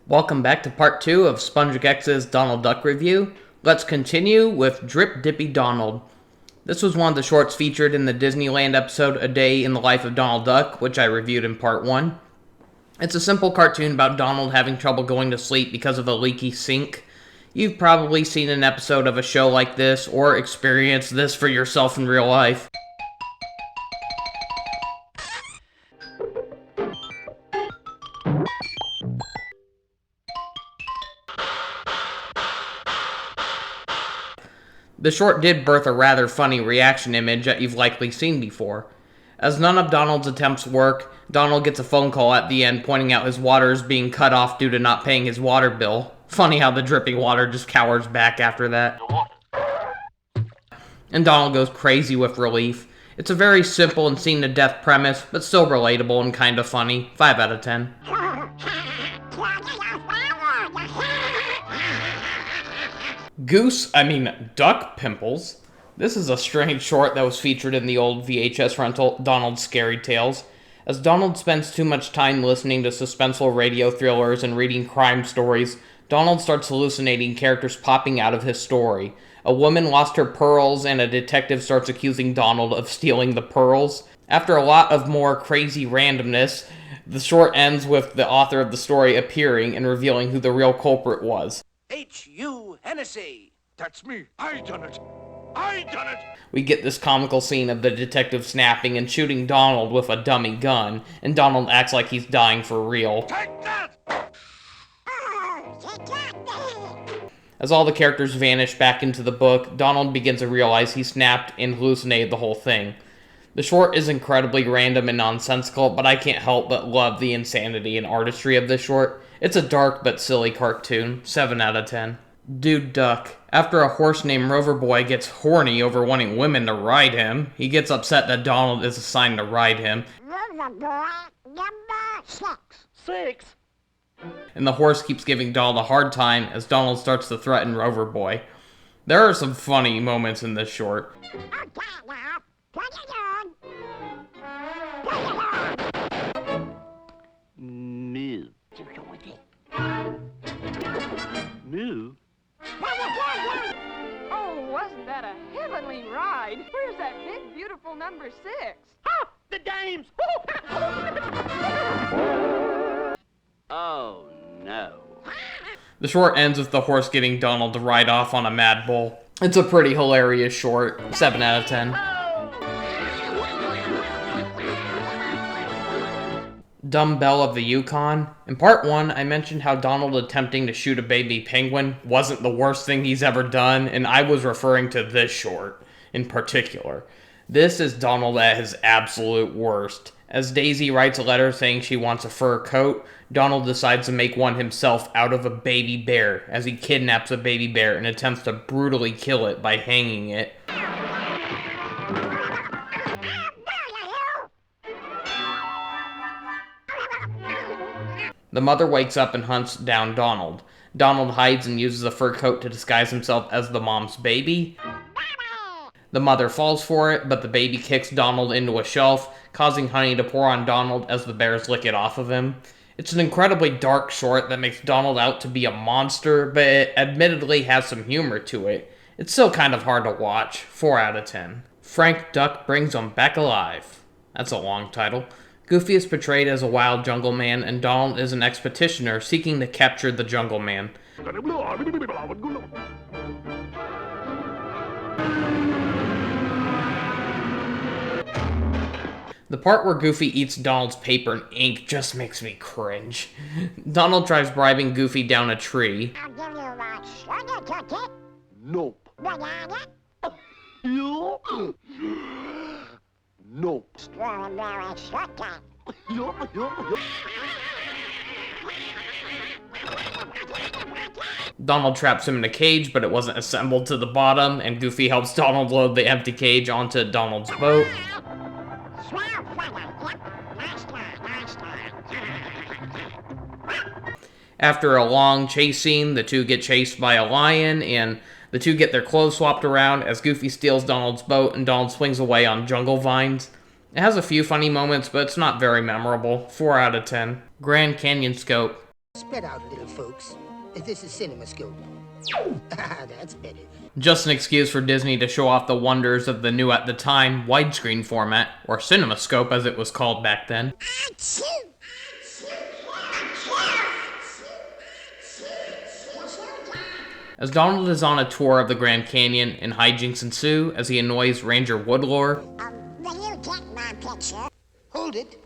Welcome back to part 2 of SpongicX's Donald Duck review. Let's continue with Drip Dippy Donald. This was one of the shorts featured in the Disneyland episode A Day in the Life of Donald Duck, which I reviewed in part 1. It's a simple cartoon about Donald having trouble going to sleep because of a leaky sink. You've probably seen an episode of a show like this, or experienced this for yourself in real life. The short did birth a rather funny reaction image that you've likely seen before. As none of Donald's attempts work, Donald gets a phone call at the end pointing out his water is being cut off due to not paying his water bill. Funny how the dripping water just cowers back after that. And Donald goes crazy with relief. It's a very simple and seen-to-death premise, but still relatable and kinda funny. 5 out of 10. Duck Pimples. This is a strange short that was featured in the old VHS rental, Donald's Scary Tales. As Donald spends too much time listening to suspenseful radio thrillers and reading crime stories, Donald starts hallucinating characters popping out of his story. A woman lost her pearls, and a detective starts accusing Donald of stealing the pearls. After a lot of more crazy randomness, the short ends with the author of the story appearing and revealing who the real culprit was. H.U. Hennessy. That's me. I done it. I done it. We get this comical scene of the detective snapping and shooting Donald with a dummy gun, and Donald acts like he's dying for real. Take that! As all the characters vanish back into the book, Donald begins to realize he snapped and hallucinated the whole thing. The short is incredibly random and nonsensical, but I can't help but love the insanity and artistry of this short. It's a dark but silly cartoon. 7 out of 10. Dude Duck. After a horse named Rover Boy gets horny over wanting women to ride him, he gets upset that Donald is assigned to ride him. Rover Boy number 6. 6? And the horse keeps giving Donald a hard time as Donald starts to threaten Rover Boy. There are some funny moments in this short. Okay, now, put it on. Put it on. Moo. Moo? Oh, wasn't that a heavenly ride? Where's that big, beautiful number 6? Ha! The dames! Oh, no. The short ends with the horse getting Donald to ride off on a mad bull. It's a pretty hilarious short. 7 out of 10. Dumb Belle of the Yukon. In part 1, I mentioned how Donald attempting to shoot a baby penguin wasn't the worst thing he's ever done, and I was referring to this short in particular. This is Donald at his absolute worst. As Daisy writes a letter saying she wants a fur coat, Donald decides to make one himself out of a baby bear, as he kidnaps a baby bear and attempts to brutally kill it by hanging it. The mother wakes up and hunts down Donald. Donald hides and uses a fur coat to disguise himself as the mom's baby. The mother falls for it, but the baby kicks Donald into a shelf, causing honey to pour on Donald as the bears lick it off of him. It's an incredibly dark short that makes Donald out to be a monster, but it admittedly has some humor to it. It's still kind of hard to watch. 4 out of 10. Frank Duck Brings Him Back Alive. That's a long title. Goofy is portrayed as a wild jungle man, and Donald is an expeditioner seeking to capture the jungle man. The part where Goofy eats Donald's paper and ink just makes me cringe. Donald tries bribing Goofy down a tree. I'll give you a sugar cookie, Nope. banana, Nope. strawberry shortcake. Donald traps him in a cage, but it wasn't assembled to the bottom, and Goofy helps Donald load the empty cage onto Donald's boat. Swell feather, yep. Nice try. After a long chase scene, the two get chased by a lion, and the two get their clothes swapped around as Goofy steals Donald's boat and Donald swings away on jungle vines. It has a few funny moments, but it's not very memorable. 4 out of 10. Grand Canyon Scope. Spread out a little, folks. This is CinemaScope. That's better. Just an excuse for Disney to show off the wonders of the new at the time widescreen format, or CinemaScope as it was called back then. Achoo! As Donald is on a tour of the Grand Canyon and hijinks ensue as he annoys Ranger Woodlore, Will you take my picture? Hold it.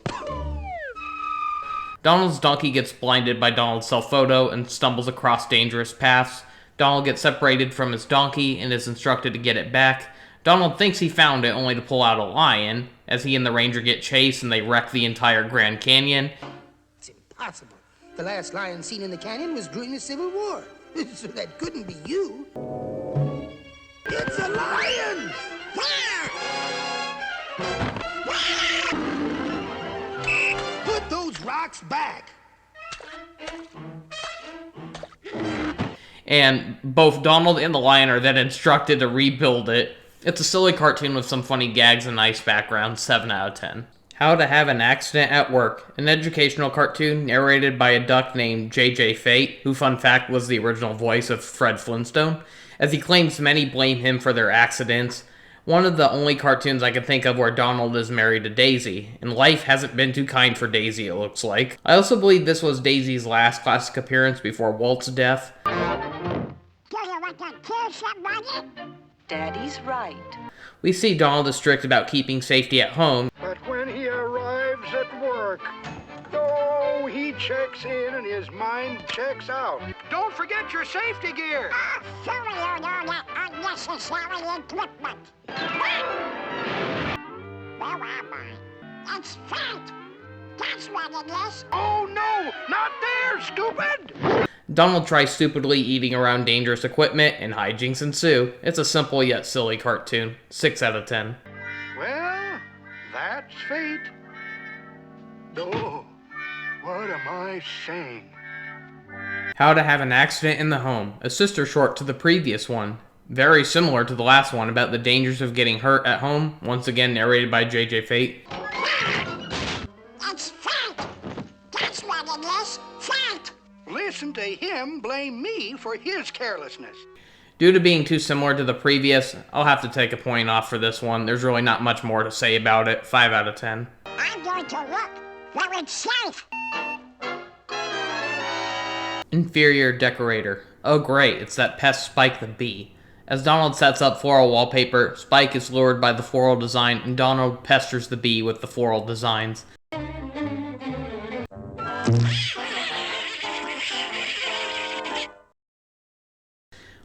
Donald's donkey gets blinded by Donald's self-photo and stumbles across dangerous paths. Donald gets separated from his donkey and is instructed to get it back. Donald thinks he found it only to pull out a lion, as he and the ranger get chased and they wreck the entire Grand Canyon. It's impossible. The last lion seen in the canyon was during the Civil War. So that couldn't be you. It's a lion! Put those rocks back! And both Donald and the lion are then instructed to rebuild it. It's a silly cartoon with some funny gags and nice background, 7 out of 10. How to Have an Accident at Work, an educational cartoon narrated by a duck named J.J. Fate, who, fun fact, was the original voice of Fred Flintstone, as he claims many blame him for their accidents. One of the only cartoons I can think of where Donald is married to Daisy, and life hasn't been too kind for Daisy, it looks like. I also believe this was Daisy's last classic appearance before Walt's death. Do you want to kill somebody? Daddy's right. We see Donald is strict about keeping safety at home. But when he arrives at work, oh, he checks in and his mind checks out. Don't forget your safety gear. Oh, sorry on all that unnecessary equipment. Where am I? It's fate. That's what it is. Oh, no, not there, stupid. Donald tries stupidly eating around dangerous equipment, and hijinks ensue. It's a simple yet silly cartoon. 6 out of 10. Well, that's fate. Oh, what am I saying? How to Have an Accident in the Home, a sister short to the previous one. Very similar to the last one about the dangers of getting hurt at home, once again narrated by J.J. Fate. It's fate. That's what it is. Fate. Listen to him blame me for his carelessness. Due to being too similar to the previous, I'll have to take a point off for this one. There's really not much more to say about it. 5 out of 10. I'm going to look where it's safe. Inferior Decorator. Oh great, it's that pest Spike the Bee. As Donald sets up floral wallpaper, Spike is lured by the floral design and Donald pesters the bee with the floral designs.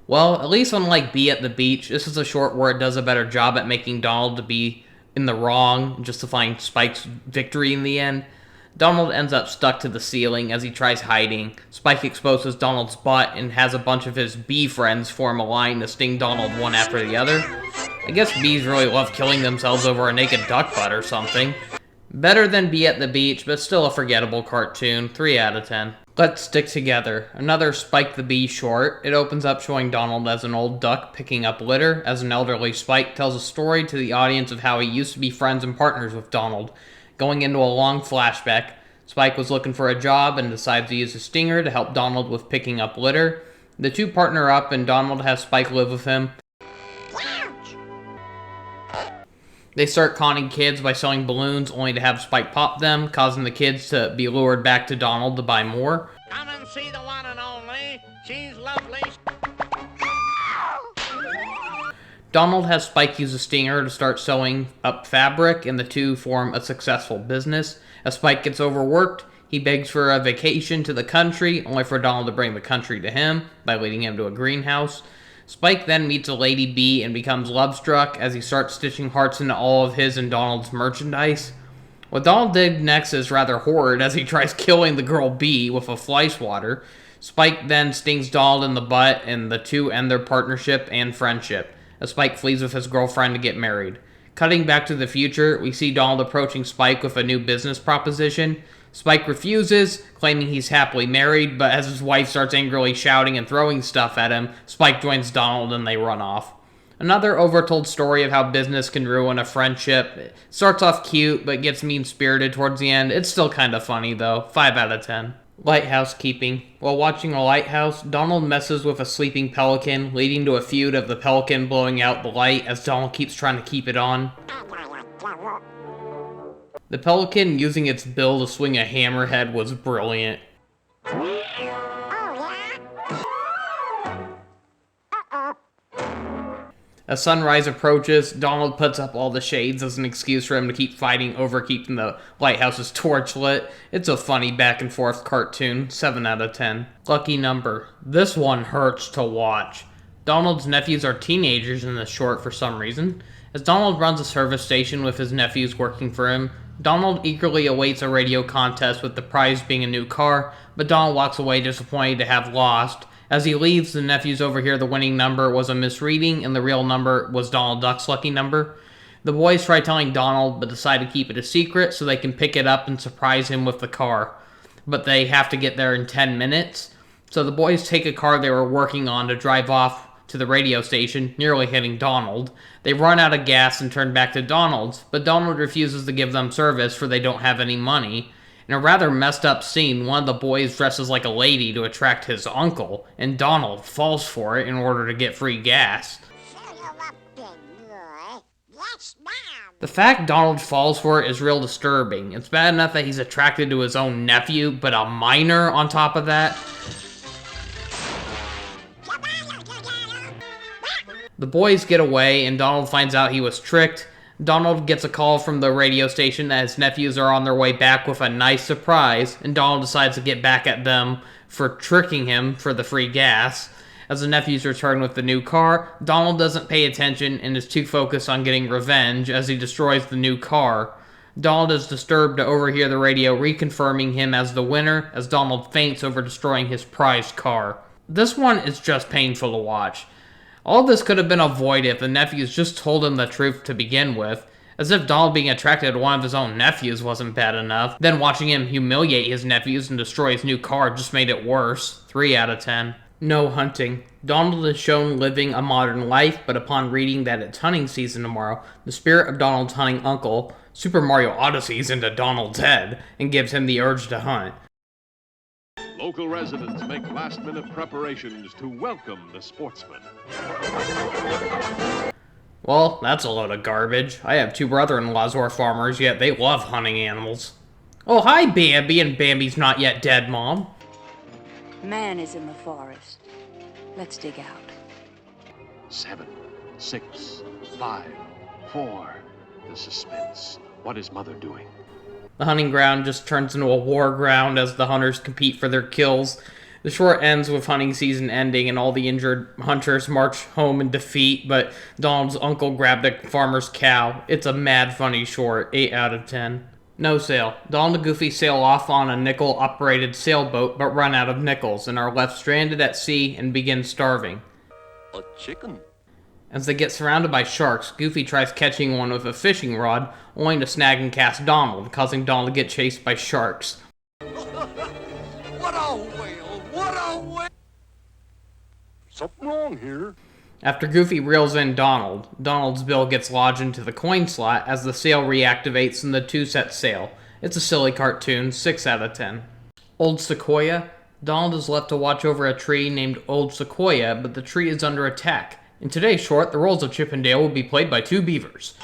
Well, at least unlike Bee at the Beach, this is a short where it does a better job at making Donald to be in the wrong, justifying Spike's victory in the end. Donald ends up stuck to the ceiling as he tries hiding. Spike exposes Donald's butt and has a bunch of his bee friends form a line to sting Donald one after the other. I guess bees really love killing themselves over a naked duck butt or something. Better than Bee at the Beach, but still a forgettable cartoon. 3 out of 10. Let's Stick Together. Another Spike the Bee short. It opens up showing Donald as an old duck picking up litter, as an elderly Spike tells a story to the audience of how he used to be friends and partners with Donald. Going into a long flashback, Spike was looking for a job and decides to use a stinger to help Donald with picking up litter. The two partner up and Donald has Spike live with him. Ouch! They start conning kids by selling balloons only to have Spike pop them, causing the kids to be lured back to Donald to buy more. Come and see the one and only. She's lovely. Donald has Spike use a stinger to start sewing up fabric, and the two form a successful business. As Spike gets overworked, he begs for a vacation to the country, only for Donald to bring the country to him by leading him to a greenhouse. Spike then meets a lady bee and becomes love-struck as he starts stitching hearts into all of his and Donald's merchandise. What Donald did next is rather horrid as he tries killing the girl bee with a fly swatter. Spike then stings Donald in the butt, and the two end their partnership and friendship, as Spike flees with his girlfriend to get married. Cutting back to the future, we see Donald approaching Spike with a new business proposition. Spike refuses, claiming he's happily married, but as his wife starts angrily shouting and throwing stuff at him, Spike joins Donald and they run off. Another overtold story of how business can ruin a friendship. It starts off cute, but gets mean-spirited towards the end. It's still kind of funny, though. 5 out of 10. Lighthouse keeping. While watching a lighthouse, Donald messes with a sleeping pelican, leading to a feud of the pelican blowing out the light as Donald keeps trying to keep it on. The pelican using its bill to swing a hammerhead was brilliant. As sunrise approaches, Donald puts up all the shades as an excuse for him to keep fighting over keeping the lighthouse's torch lit. It's a funny back and forth cartoon, 7 out of 10. Lucky number. This one hurts to watch. Donald's nephews are teenagers in this short for some reason. As Donald runs a service station with his nephews working for him, Donald eagerly awaits a radio contest with the prize being a new car, but Donald walks away disappointed to have lost. As he leaves, the nephews overhear the winning number was a misreading and the real number was Donald Duck's lucky number. The boys try telling Donald, but decide to keep it a secret so they can pick it up and surprise him with the car. But they have to get there in 10 minutes. So the boys take a car they were working on to drive off to the radio station, nearly hitting Donald. They run out of gas and turn back to Donald's, but Donald refuses to give them service for they don't have any money. In a rather messed up scene, one of the boys dresses like a lady to attract his uncle, and Donald falls for it in order to get free gas. The fact Donald falls for it is real disturbing. It's bad enough that he's attracted to his own nephew, but a minor on top of that. The boys get away, and Donald finds out he was tricked. Donald gets a call from the radio station that his nephews are on their way back with a nice surprise, and Donald decides to get back at them for tricking him for the free gas. As the nephews return with the new car, Donald doesn't pay attention and is too focused on getting revenge as he destroys the new car. Donald is disturbed to overhear the radio reconfirming him as the winner, as Donald faints over destroying his prized car. This one is just painful to watch. All this could have been avoided if the nephews just told him the truth to begin with. As if Donald being attracted to one of his own nephews wasn't bad enough. Then watching him humiliate his nephews and destroy his new car just made it worse. 3 out of 10. No hunting. Donald is shown living a modern life, but upon reading that it's hunting season tomorrow, the spirit of Donald's hunting uncle, Super Mario Odyssey's into Donald's head, and gives him the urge to hunt. Local residents make last-minute preparations to welcome the sportsman. Well, that's a load of garbage. I have 2 brother-in-laws who are farmers, yet they love hunting animals. Oh, hi, Bambi, and Bambi's not yet dead, Mom. Man is in the forest. Let's dig out. 7, 6, 5, 4. The suspense. What is Mother doing? The hunting ground just turns into a war ground as the hunters compete for their kills. The short ends with hunting season ending and all the injured hunters march home in defeat, but Donald's uncle grabbed a farmer's cow. It's a mad funny short, 8 out of 10. No sale. Donald and Goofy sail off on a nickel-operated sailboat, but run out of nickels and are left stranded at sea and begin starving. A chicken. As they get surrounded by sharks, Goofy tries catching one with a fishing rod, only to snag and cast Donald, causing Donald to get chased by sharks. What a whale! What a whale! Something wrong here. After Goofy reels in Donald, Donald's bill gets lodged into the coin slot as the sail reactivates and the 2 set sail. It's a silly cartoon, 6 out of 10. Old Sequoia. Donald is left to watch over a tree named Old Sequoia, but the tree is under attack. In today's short, the roles of Chip and Dale will be played by 2 beavers.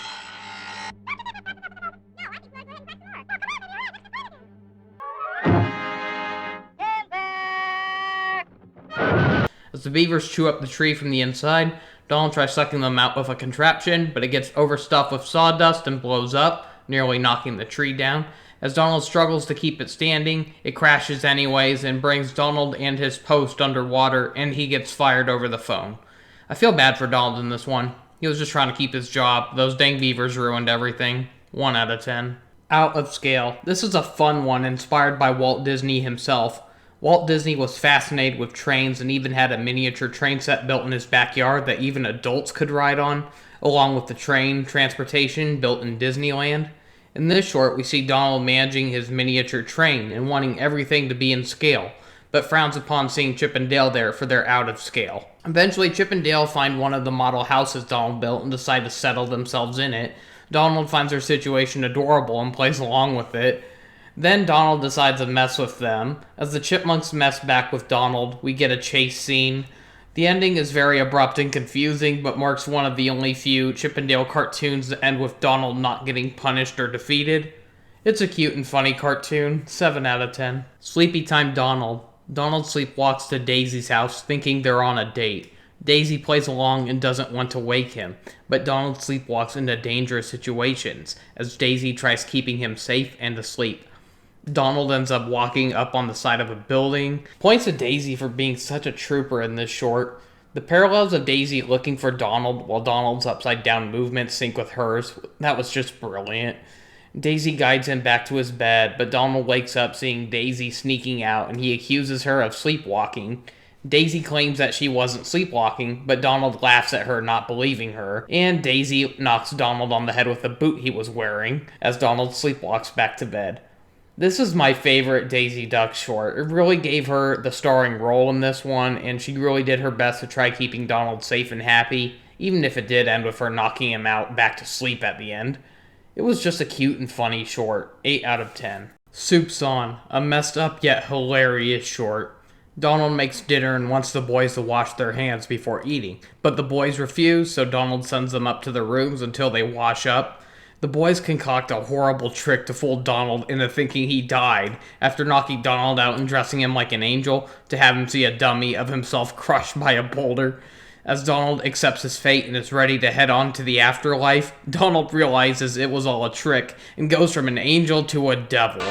As the beavers chew up the tree from the inside, Donald tries sucking them out with a contraption, but it gets overstuffed with sawdust and blows up, nearly knocking the tree down. As Donald struggles to keep it standing, it crashes anyways and brings Donald and his post underwater, and he gets fired over the phone. I feel bad for Donald in this one. He was just trying to keep his job. Those dang beavers ruined everything. 1 out of 10. Out of scale. This is a fun one inspired by Walt Disney himself. Walt Disney was fascinated with trains and even had a miniature train set built in his backyard that even adults could ride on, along with the train transportation built in Disneyland. In this short, we see Donald managing his miniature train and wanting everything to be in scale, but frowns upon seeing Chip and Dale there for their out of scale. Eventually, Chip and Dale find one of the model houses Donald built and decide to settle themselves in it. Donald finds their situation adorable and plays along with it. Then Donald decides to mess with them. As the chipmunks mess back with Donald, we get a chase scene. The ending is very abrupt and confusing, but marks one of the only few Chip and Dale cartoons that end with Donald not getting punished or defeated. It's a cute and funny cartoon, 7 out of 10. Sleepy Time Donald. Donald sleepwalks to Daisy's house thinking they're on a date. Daisy plays along and doesn't want to wake him, but Donald sleepwalks into dangerous situations as Daisy tries keeping him safe and asleep. Donald ends up walking up on the side of a building. Points to Daisy for being such a trooper in this short. The parallels of Daisy looking for Donald while Donald's upside down movements sync with hers. That was just brilliant. Daisy guides him back to his bed, but Donald wakes up seeing Daisy sneaking out and he accuses her of sleepwalking. Daisy claims that she wasn't sleepwalking, but Donald laughs at her not believing her, and Daisy knocks Donald on the head with the boot he was wearing as Donald sleepwalks back to bed. This is my favorite Daisy Duck short. It really gave her the starring role in this one, and she really did her best to try keeping Donald safe and happy, even if it did end with her knocking him out back to sleep at the end. It was just a cute and funny short, 8 out of 10. Soup's On, a messed up yet hilarious short. Donald makes dinner and wants the boys to wash their hands before eating, but the boys refuse, so Donald sends them up to their rooms until they wash up. The boys concoct a horrible trick to fool Donald into thinking he died after knocking Donald out and dressing him like an angel to have him see a dummy of himself crushed by a boulder. As Donald accepts his fate and is ready to head on to the afterlife, Donald realizes it was all a trick and goes from an angel to a devil.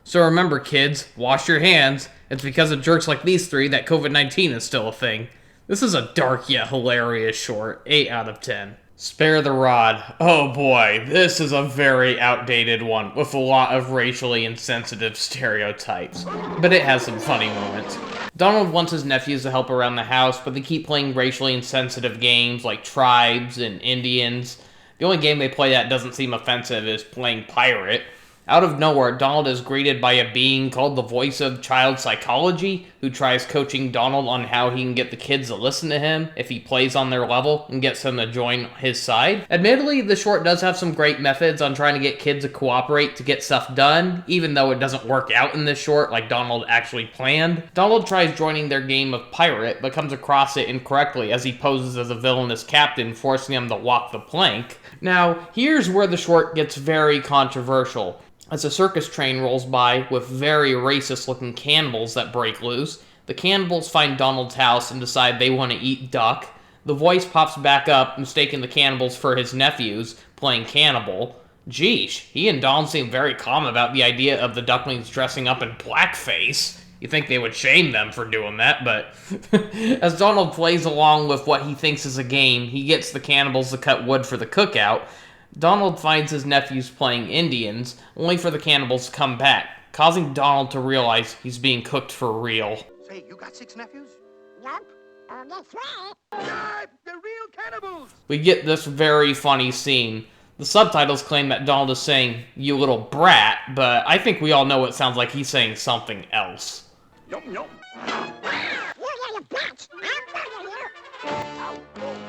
So remember, kids, wash your hands. It's because of jerks like these three that COVID-19 is still a thing. This is a dark yet hilarious short, 8 out of 10. Spare the Rod. Oh boy, this is a very outdated one with a lot of racially insensitive stereotypes, but it has some funny moments. Donald wants his nephews to help around the house, but they keep playing racially insensitive games like Tribes and Indians. The only game they play that doesn't seem offensive is playing Pirate. Out of nowhere, Donald is greeted by a being called the Voice of Child Psychology, who tries coaching Donald on how he can get the kids to listen to him if he plays on their level and gets them to join his side. Admittedly, the short does have some great methods on trying to get kids to cooperate to get stuff done, even though it doesn't work out in this short like Donald actually planned. Donald tries joining their game of Pirate, but comes across it incorrectly as he poses as a villainous captain, forcing him to walk the plank. Now, here's where the short gets very controversial. As a circus train rolls by with very racist-looking cannibals that break loose, the cannibals find Donald's house and decide they want to eat duck. The voice pops back up, mistaking the cannibals for his nephews, playing cannibal. Geesh, he and Donald seem very calm about the idea of the ducklings dressing up in blackface. You'd think they would shame them for doing that, but as Donald plays along with what he thinks is a game, he gets the cannibals to cut wood for the cookout. Donald finds his nephews playing Indians, only for the cannibals to come back, causing Donald to realize he's being cooked for real. Say, you got 6 nephews? Nope. Only 3. God, they're real cannibals! We get this very funny scene. The subtitles claim that Donald is saying, "you little brat," but I think we all know it sounds like he's saying something else. Nope, nope. You little bitch. I'm murdering you.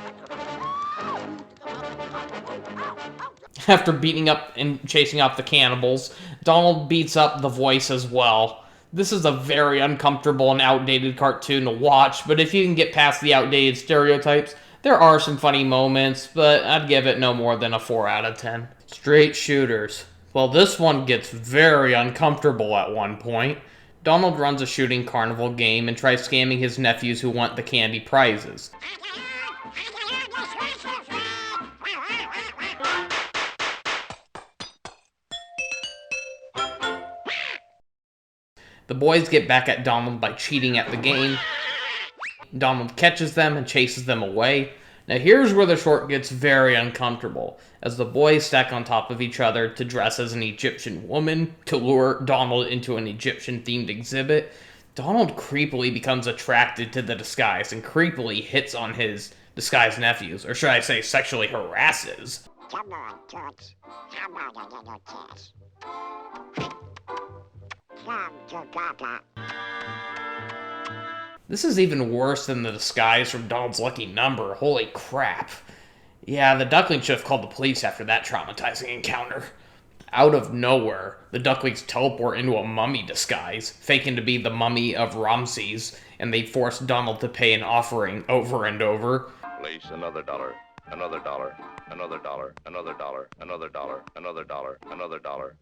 After beating up and chasing off the cannibals, Donald beats up the voice as well. This is a very uncomfortable and outdated cartoon to watch, but if you can get past the outdated stereotypes, there are some funny moments, but I'd give it no more than a 4 out of 10. Straight Shooters. Well, this one gets very uncomfortable at one point. Donald runs a shooting carnival game and tries scamming his nephews who want the candy prizes. The boys get back at Donald by cheating at the game. Donald catches them and chases them away. Now here's where the short gets very uncomfortable, as the boys stack on top of each other to dress as an Egyptian woman to lure Donald into an Egyptian-themed exhibit. Donald creepily becomes attracted to the disguise and creepily hits on his disguised nephews, or should I say sexually harasses. Come on, Toots. Come on, you little kiss. Come to Papa. This is even worse than the disguise from Donald's Lucky Number. Holy crap. Yeah, the duckling should have called the police after that traumatizing encounter. Out of nowhere, the ducklings teleport into a mummy disguise, faking to be the mummy of Ramses, and they force Donald to pay an offering over and over. Place another dollar, another dollar, another dollar, another dollar, another dollar, another dollar, another dollar.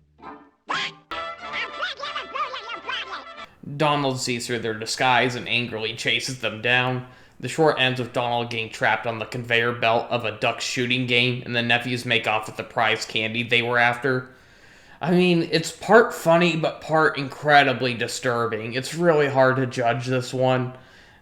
Donald sees through their disguise and angrily chases them down. The short ends with Donald getting trapped on the conveyor belt of a duck shooting game, and the nephews make off with the prize candy they were after. I mean, it's part funny, but part incredibly disturbing. It's really hard to judge this one.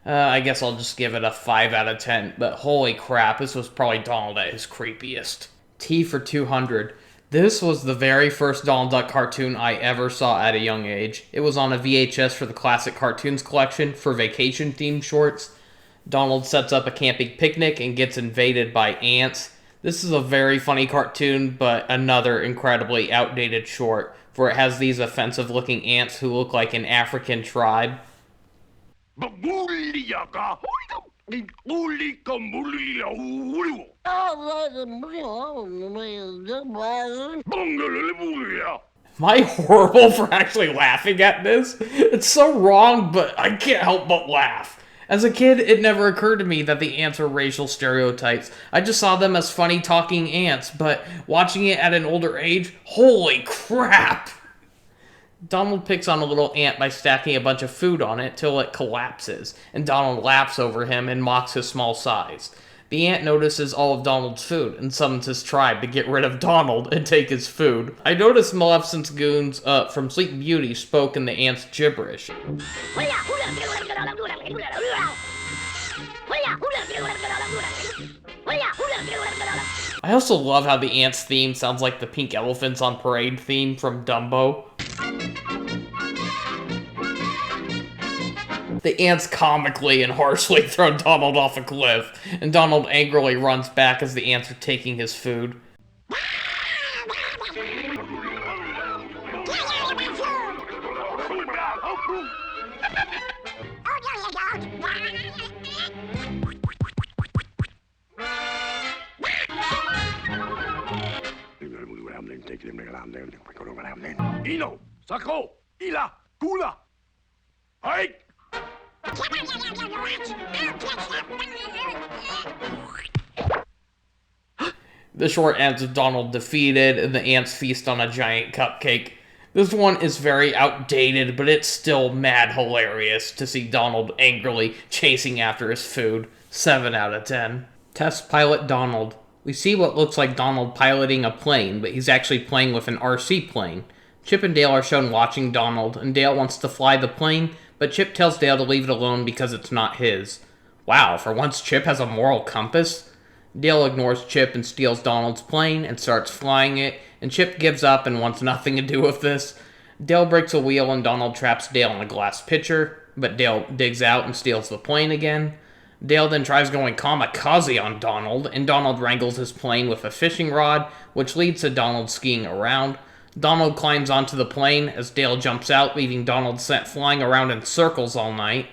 I guess I'll just give it a 5 out of 10, but holy crap, this was probably Donald at his creepiest. T for 200. This was the very first Donald Duck cartoon I ever saw at a young age. It was on a VHS for the Classic Cartoons collection for vacation-themed shorts. Donald sets up a camping picnic and gets invaded by ants. This is a very funny cartoon, but another incredibly outdated short, for it has these offensive-looking ants who look like an African tribe. Am I horrible for actually laughing at this? It's so wrong, but I can't help but laugh. As a kid, it never occurred to me that the ants were racial stereotypes. I just saw them as funny talking ants, but watching it at an older age, holy crap! Donald picks on a little ant by stacking a bunch of food on it till it collapses, and Donald laughs over him and mocks his small size. The ant notices all of Donald's food and summons his tribe to get rid of Donald and take his food. I noticed Maleficent's goons from Sleeping Beauty spoke in the ant's gibberish. I also love how the ants' theme sounds like the Pink Elephants on Parade theme from Dumbo. The ants comically and harshly throw Donald off a cliff, and Donald angrily runs back as the ants are taking his food. Ino, Sako, Ila, Kula. Hey! The short ends with Donald defeated, and the ants feast on a giant cupcake. This one is very outdated, but it's still mad hilarious to see Donald angrily chasing after his food. 7 out of 10. Test pilot Donald. We see what looks like Donald piloting a plane, but he's actually playing with an RC plane. Chip and Dale are shown watching Donald, and Dale wants to fly the plane, but Chip tells Dale to leave it alone because it's not his. Wow, for once Chip has a moral compass? Dale ignores Chip and steals Donald's plane and starts flying it, and Chip gives up and wants nothing to do with this. Dale breaks a wheel and Donald traps Dale in a glass pitcher, but Dale digs out and steals the plane again. Dale then tries going kamikaze on Donald, and Donald wrangles his plane with a fishing rod, which leads to Donald skiing around. Donald climbs onto the plane as Dale jumps out, leaving Donald sent flying around in circles all night.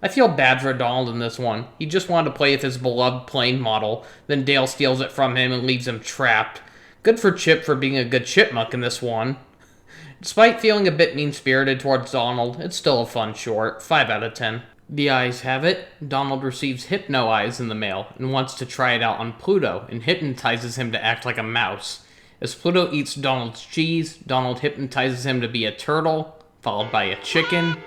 I feel bad for Donald in this one. He just wanted to play with his beloved plane model, then Dale steals it from him and leaves him trapped. Good for Chip for being a good chipmunk in this one. Despite feeling a bit mean-spirited towards Donald, it's still a fun short. 5 out of 10. The eyes have it. Donald receives Hypno Eyes in the mail and wants to try it out on Pluto and hypnotizes him to act like a mouse. As Pluto eats Donald's cheese, Donald hypnotizes him to be a turtle, followed by a chicken.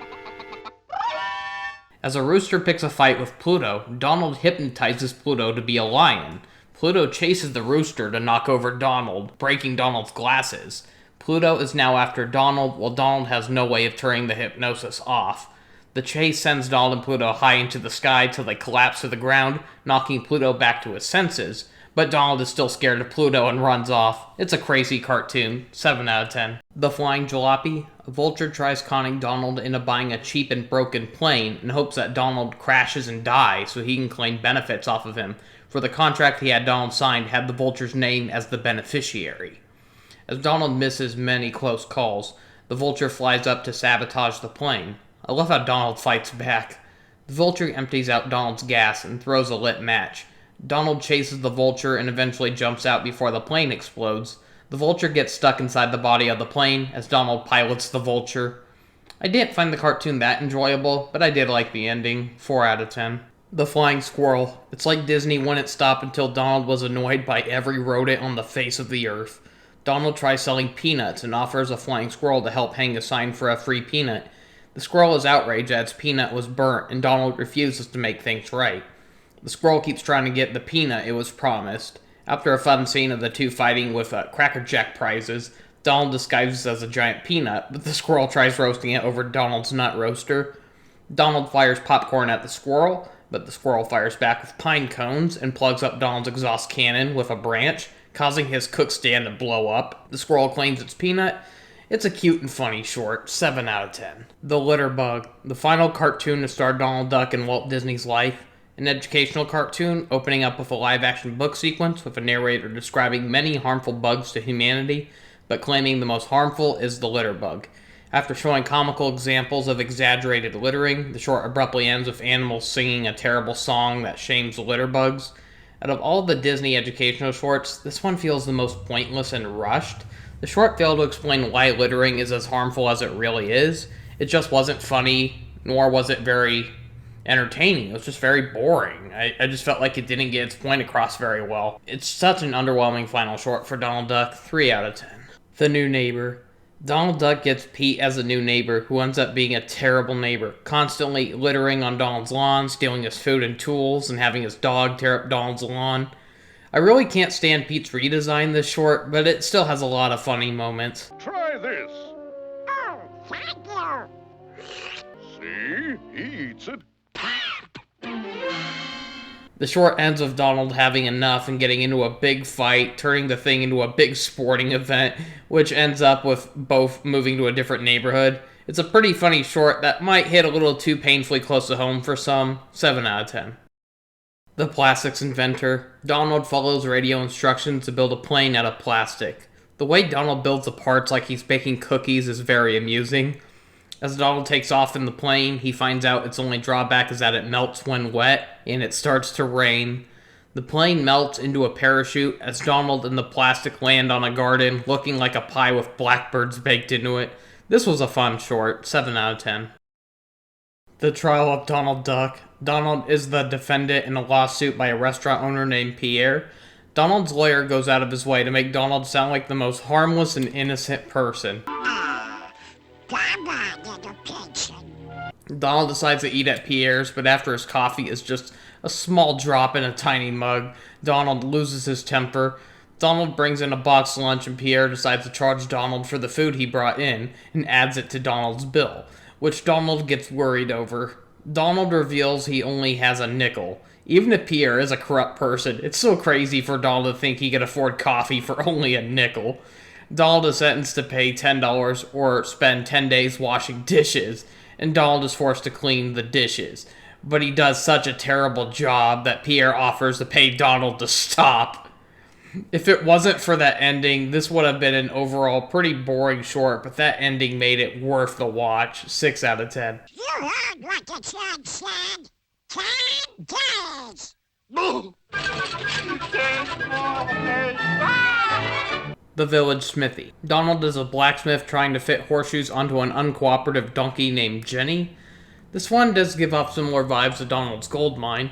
As a rooster picks a fight with Pluto, Donald hypnotizes Pluto to be a lion. Pluto chases the rooster to knock over Donald, breaking Donald's glasses. Pluto is now after Donald, while Donald has no way of turning the hypnosis off. The chase sends Donald and Pluto high into the sky till they collapse to the ground, knocking Pluto back to his senses. But Donald is still scared of Pluto and runs off. It's a crazy cartoon. 7 out of 10. The Flying Jalopy. A vulture tries conning Donald into buying a cheap and broken plane in hopes that Donald crashes and dies so he can claim benefits off of him, for the contract he had Donald signed had the vulture's name as the beneficiary. As Donald misses many close calls, the vulture flies up to sabotage the plane. I love how Donald fights back. The vulture empties out Donald's gas and throws a lit match. Donald chases the vulture and eventually jumps out before the plane explodes. The vulture gets stuck inside the body of the plane as Donald pilots the vulture. I didn't find the cartoon that enjoyable, but I did like the ending. 4 out of 10. The Flying Squirrel. It's like Disney wouldn't stop until Donald was annoyed by every rodent on the face of the earth. Donald tries selling peanuts and offers a flying squirrel to help hang a sign for a free peanut. The squirrel is outraged as peanut was burnt, and Donald refuses to make things right. The squirrel keeps trying to get the peanut it was promised. After a fun scene of the two fighting with Cracker Jack prizes, Donald disguises as a giant peanut, but the squirrel tries roasting it over Donald's nut roaster. Donald fires popcorn at the squirrel, but the squirrel fires back with pine cones and plugs up Donald's exhaust cannon with a branch, causing his cook stand to blow up. The squirrel claims it's peanut. It's a cute and funny short. 7 out of 10. The Litter Bug. The final cartoon to star Donald Duck in Walt Disney's life. An educational cartoon opening up with a live-action book sequence with a narrator describing many harmful bugs to humanity, but claiming the most harmful is the litter bug. After showing comical examples of exaggerated littering, the short abruptly ends with animals singing a terrible song that shames litter bugs. Out of all the Disney educational shorts, this one feels the most pointless and rushed. The short failed to explain why littering is as harmful as it really is. It just wasn't funny, nor was it very entertaining. It was just very boring. I just felt like it didn't get its point across very well. It's such an underwhelming final short for Donald Duck. 3 out of 10. The New Neighbor. Donald Duck gets Pete as a new neighbor who ends up being a terrible neighbor, constantly littering on Donald's lawn, stealing his food and tools, and having his dog tear up Donald's lawn. I really can't stand Pete's redesign this short, but it still has a lot of funny moments. Try this. Oh, thank you. See? He eats it. The short ends with Donald having enough and getting into a big fight, turning the thing into a big sporting event, which ends up with both moving to a different neighborhood. It's a pretty funny short that might hit a little too painfully close to home for some. 7 out of 10. The Plastics Inventor. Donald follows radio instructions to build a plane out of plastic. The way Donald builds the parts like he's baking cookies is very amusing. As Donald takes off in the plane, he finds out its only drawback is that it melts when wet, and it starts to rain. The plane melts into a parachute as Donald and the plastic land on a garden, looking like a pie with blackbirds baked into it. This was a fun short. 7 out of 10. The Trial of Donald Duck. Donald is the defendant in a lawsuit by a restaurant owner named Pierre. Donald's lawyer goes out of his way to make Donald sound like the most harmless and innocent person. Donald decides to eat at Pierre's, but after his coffee is just a small drop in a tiny mug, Donald loses his temper. Donald brings in a boxed lunch and Pierre decides to charge Donald for the food he brought in and adds it to Donald's bill, which Donald gets worried over. Donald reveals he only has a nickel. Even if Pierre is a corrupt person, it's so crazy for Donald to think he could afford coffee for only a nickel. Donald is sentenced to pay $10 or spend 10 days washing dishes, and Donald is forced to clean the dishes. But he does such a terrible job that Pierre offers to pay Donald to stop. If it wasn't for that ending, this would have been an overall pretty boring short, but that ending made it worth the watch. 6 out of 10. You heard what the judge said. 10 days. The Village Smithy. Donald is a blacksmith trying to fit horseshoes onto an uncooperative donkey named Jenny. This one does give off similar vibes to Donald's gold mine.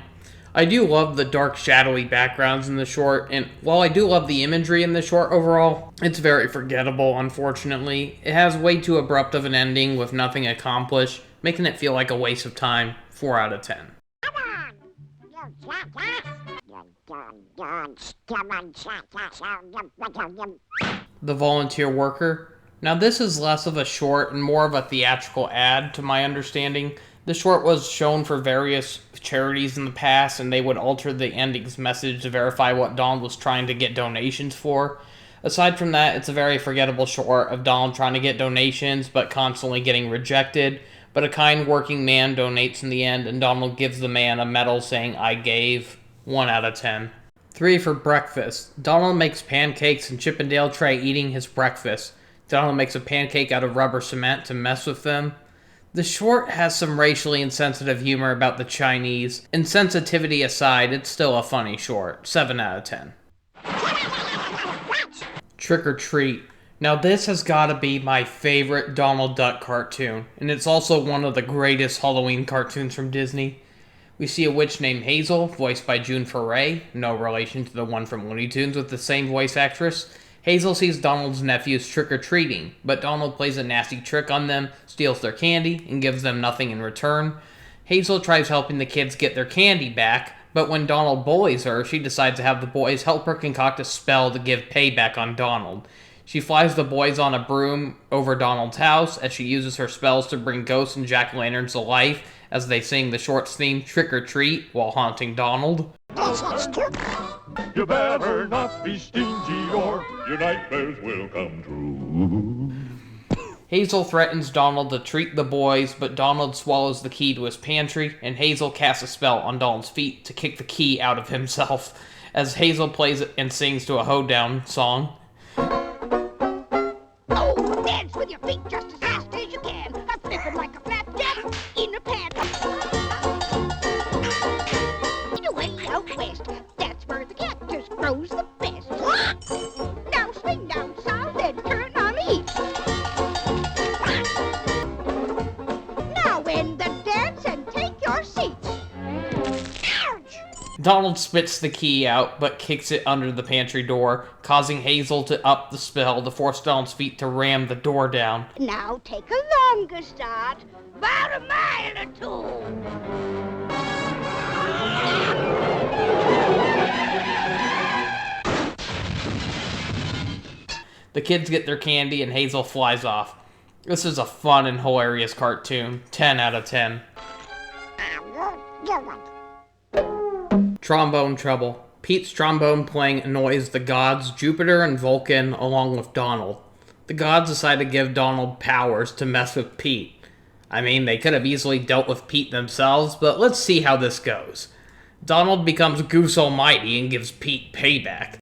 I do love the dark, shadowy backgrounds in the short, and while I do love the imagery in the short overall, it's very forgettable, unfortunately. It has way too abrupt of an ending with nothing accomplished, making it feel like a waste of time. 4 out of 10. Come on, you jackass. The Volunteer Worker. Now this is less of a short and more of a theatrical ad, to my understanding. The short was shown for various charities in the past, and they would alter the ending's message to verify what Donald was trying to get donations for. Aside from that, it's a very forgettable short of Donald trying to get donations, but constantly getting rejected. But a kind working man donates in the end, and Donald gives the man a medal saying, "I gave." 1 out of 10. 3 for breakfast. Donald makes pancakes and Chip and Dale try eating his breakfast. Donald makes a pancake out of rubber cement to mess with them. The short has some racially insensitive humor about the Chinese. Insensitivity aside, it's still a funny short. 7 out of 10. Trick or Treat. Now this has gotta be my favorite Donald Duck cartoon, and it's also one of the greatest Halloween cartoons from Disney. We see a witch named Hazel, voiced by June Foray, no relation to the one from Looney Tunes with the same voice actress. Hazel sees Donald's nephews trick-or-treating, but Donald plays a nasty trick on them, steals their candy, and gives them nothing in return. Hazel tries helping the kids get their candy back, but when Donald bullies her, she decides to have the boys help her concoct a spell to give payback on Donald. She flies the boys on a broom over Donald's house as she uses her spells to bring ghosts and jack-o'-lanterns to life as they sing the short's theme Trick or Treat while haunting Donald. You better not be stingy or your nightmares will come true. Hazel threatens Donald to treat the boys, but Donald swallows the key to his pantry, and Hazel casts a spell on Donald's feet to kick the key out of himself, as Hazel plays and sings to a hoedown song. Oh, dance with your feet just as fast as you can. I'm flipping like a flapjack in a pan. West out west, that's where the cactus grows the best. Now swing down south and turn on east. Now end the dance and take your seats. Ouch! Donald spits the key out, but kicks it under the pantry door, causing Hazel to up the spell to force Donald's feet to ram the door down. Now take a longer start, about a mile or two. The kids get their candy and Hazel flies off. This is a fun and hilarious cartoon. 10 out of 10. Trombone Trouble. Pete's trombone playing annoys the gods Jupiter and Vulcan along with Donald. The gods decide to give Donald powers to mess with Pete. I mean, they could have easily dealt with Pete themselves, but let's see how this goes. Donald becomes Goose Almighty and gives Pete payback.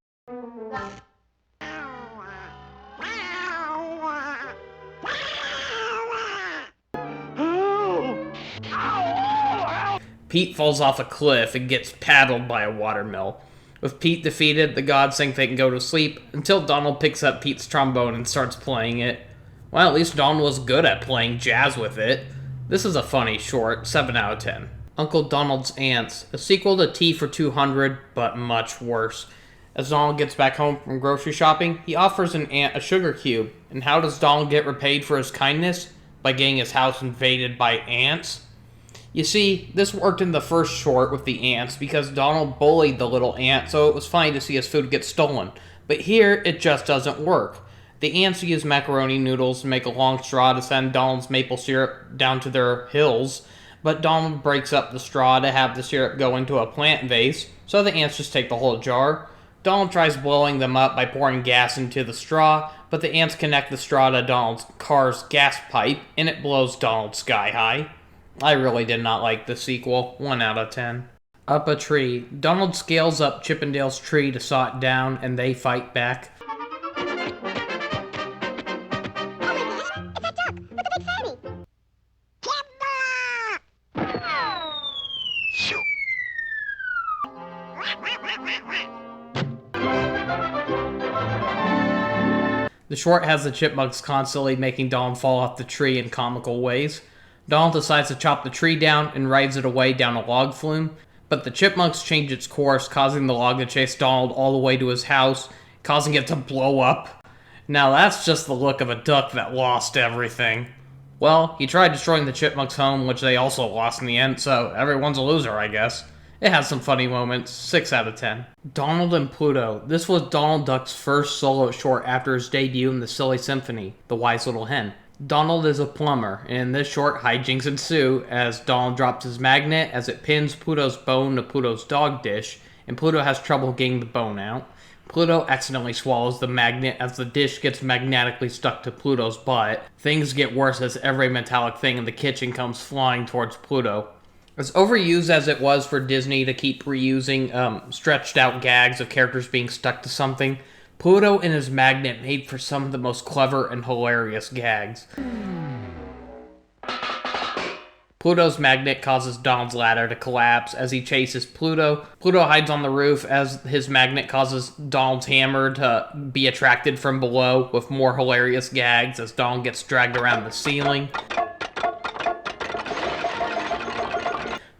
Pete falls off a cliff and gets paddled by a watermill. With Pete defeated, the gods think they can go to sleep until Donald picks up Pete's trombone and starts playing it. Well, at least Donald was good at playing jazz with it. This is a funny short, 7 out of 10. Uncle Donald's Ants, a sequel to Tea for 200, but much worse. As Donald gets back home from grocery shopping, he offers an ant a sugar cube. And how does Donald get repaid for his kindness? By getting his house invaded by ants? You see, this worked in the first short with the ants because Donald bullied the little ant, so it was funny to see his food get stolen. But here, it just doesn't work. The ants use macaroni noodles to make a long straw to send Donald's maple syrup down to their hills, but Donald breaks up the straw to have the syrup go into a plant vase, so the ants just take the whole jar. Donald tries blowing them up by pouring gas into the straw, but the ants connect the straw to Donald's car's gas pipe, and it blows Donald sky high. I really did not like the sequel. 1 out of 10. Up a tree. Donald scales up Chippendale's tree to saw it down, and they fight back. The short has the chipmunks constantly making Donald fall off the tree in comical ways. Donald decides to chop the tree down and rides it away down a log flume, but the chipmunks change its course, causing the log to chase Donald all the way to his house, causing it to blow up. Now that's just the look of a duck that lost everything. Well, he tried destroying the chipmunks' home, which they also lost in the end, so everyone's a loser, I guess. It has some funny moments. 6 out of 10. Donald and Pluto. This was Donald Duck's first solo short after his debut in the Silly Symphony, The Wise Little Hen. Donald is a plumber, and in this short, hijinks ensue as Donald drops his magnet as it pins Pluto's bone to Pluto's dog dish, and Pluto has trouble getting the bone out. Pluto accidentally swallows the magnet as the dish gets magnetically stuck to Pluto's butt. Things get worse as every metallic thing in the kitchen comes flying towards Pluto. As overused as it was for Disney to keep reusing stretched out gags of characters being stuck to something, Pluto and his magnet made for some of the most clever and hilarious gags. Pluto's magnet causes Donald's ladder to collapse as he chases Pluto. Pluto hides on the roof as his magnet causes Donald's hammer to be attracted from below, with more hilarious gags as Donald gets dragged around the ceiling.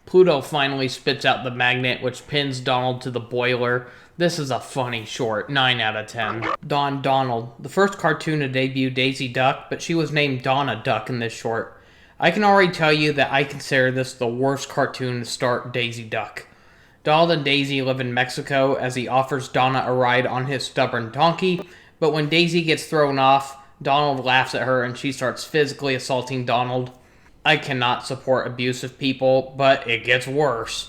Pluto finally spits out the magnet, which pins Donald to the boiler. This is a funny short, 9 out of 10. Dawn Donald, the first cartoon to debut Daisy Duck, but she was named Donna Duck in this short. I can already tell you that I consider this the worst cartoon to start Daisy Duck. Donald and Daisy live in Mexico as he offers Donna a ride on his stubborn donkey, but when Daisy gets thrown off, Donald laughs at her and she starts physically assaulting Donald. I cannot support abusive people, but it gets worse.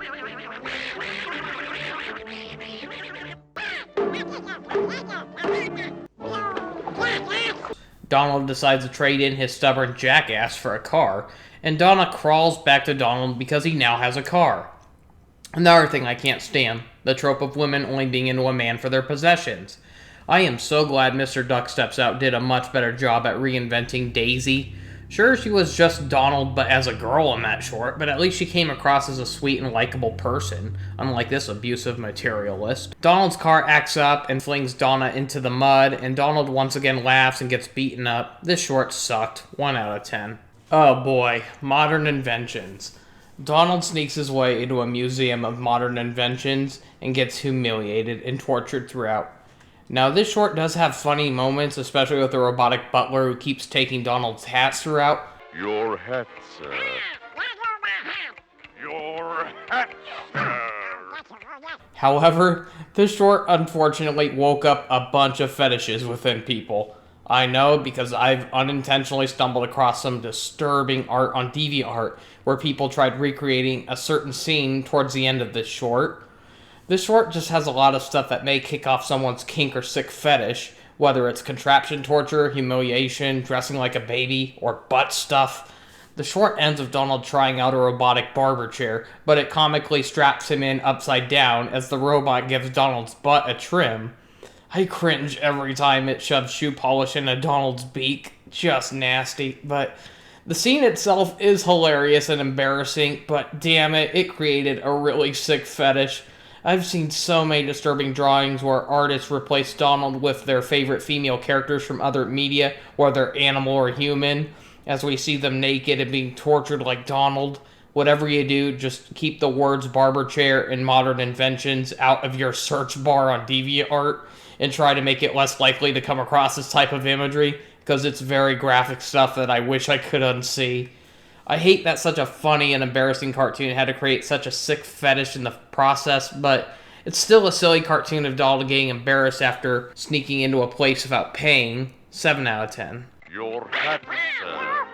Donald decides to trade in his stubborn jackass for a car, and Donna crawls back to Donald because he now has a car. Another thing I can't stand, the trope of women only being into a man for their possessions. I am so glad Mr. Duck Steps Out did a much better job at reinventing Daisy. Sure, she was just Donald, but as a girl in that short, but at least she came across as a sweet and likable person, unlike this abusive materialist. Donald's car acts up and flings Donna into the mud, and Donald once again laughs and gets beaten up. This short sucked. 1 out of 10. Oh boy, modern inventions. Donald sneaks his way into a museum of modern inventions and gets humiliated and tortured throughout. Now, this short does have funny moments, especially with the robotic butler who keeps taking Donald's hats throughout. Your hat, sir. Your hat, sir. However, this short unfortunately woke up a bunch of fetishes within people. I know because I've unintentionally stumbled across some disturbing art on DeviantArt where people tried recreating a certain scene towards the end of this short. This short just has a lot of stuff that may kick off someone's kink or sick fetish, whether it's contraption torture, humiliation, dressing like a baby, or butt stuff. The short ends with Donald trying out a robotic barber chair, but it comically straps him in upside down as the robot gives Donald's butt a trim. I cringe every time it shoves shoe polish into Donald's beak. Just nasty, but the scene itself is hilarious and embarrassing, but damn it, it created a really sick fetish. I've seen so many disturbing drawings where artists replace Donald with their favorite female characters from other media, whether animal or human, as we see them naked and being tortured like Donald. Whatever you do, just keep the words barber chair and modern inventions out of your search bar on DeviantArt, and try to make it less likely to come across this type of imagery, because it's very graphic stuff that I wish I could unsee. I hate that such a funny and embarrassing cartoon had to create such a sick fetish in the process, but it's still a silly cartoon of Donald getting embarrassed after sneaking into a place without paying. 7 out of 10. Your hat, sir.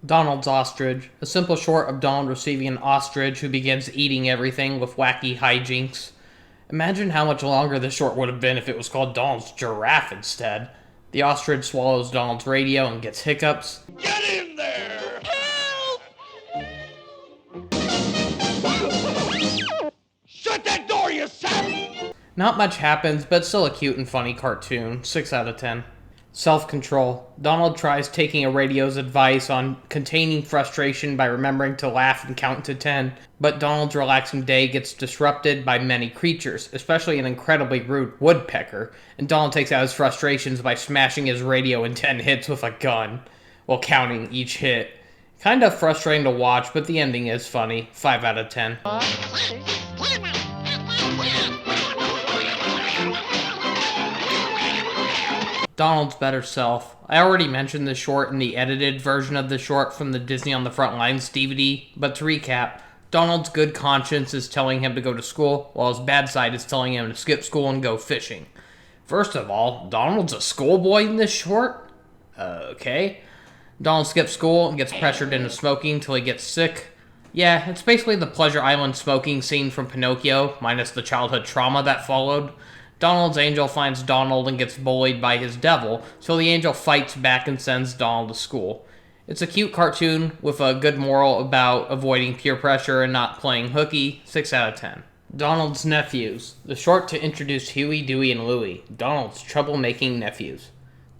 Donald's Ostrich, a simple short of Donald receiving an ostrich who begins eating everything with wacky hijinks. Imagine how much longer this short would have been if it was called Donald's Giraffe instead. The ostrich swallows Donald's radio and gets hiccups. Get in there! Help! Shut that door, you sap! Not much happens, but still a cute and funny cartoon. 6 out of 10. Self-control. Donald tries taking a radio's advice on containing frustration by remembering to laugh and count to 10, but Donald's relaxing day gets disrupted by many creatures, especially an incredibly rude woodpecker, and Donald takes out his frustrations by smashing his radio in 10 hits with a gun, while counting each hit. Kind of frustrating to watch, but the ending is funny. 5 out of 10. Donald's Better Self. I already mentioned this short in the edited version of the short from the Disney on the Front Lines DVD, but to recap, Donald's good conscience is telling him to go to school, while his bad side is telling him to skip school and go fishing. First of all, Donald's a schoolboy in this short? Okay. Donald skips school and gets pressured into smoking till he gets sick. Yeah, it's basically the Pleasure Island smoking scene from Pinocchio, minus the childhood trauma that followed. Donald's angel finds Donald and gets bullied by his devil, so the angel fights back and sends Donald to school. It's a cute cartoon with a good moral about avoiding peer pressure and not playing hooky. 6 out of 10. Donald's Nephews. The short to introduce Huey, Dewey, and Louie, Donald's troublemaking nephews.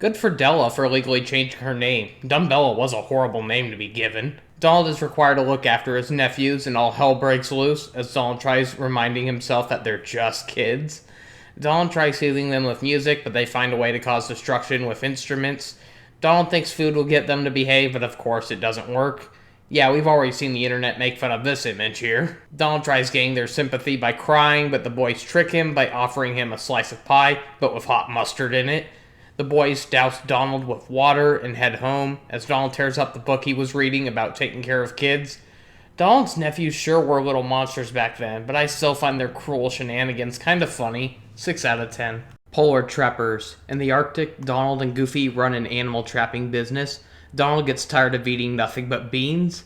Good for Della for legally changing her name. Dumb Bella was a horrible name to be given. Donald is required to look after his nephews, and all hell breaks loose as Donald tries reminding himself that they're just kids. Donald tries soothing them with music, but they find a way to cause destruction with instruments. Donald thinks food will get them to behave, but of course it doesn't work. Yeah, we've already seen the internet make fun of this image here. Donald tries gaining their sympathy by crying, but the boys trick him by offering him a slice of pie, but with hot mustard in it. The boys douse Donald with water and head home, as Donald tears up the book he was reading about taking care of kids. Donald's nephews sure were little monsters back then, but I still find their cruel shenanigans kind of funny. 6 out of 10. Polar trappers. In the Arctic, Donald and Goofy run an animal trapping business. Donald gets tired of eating nothing but beans.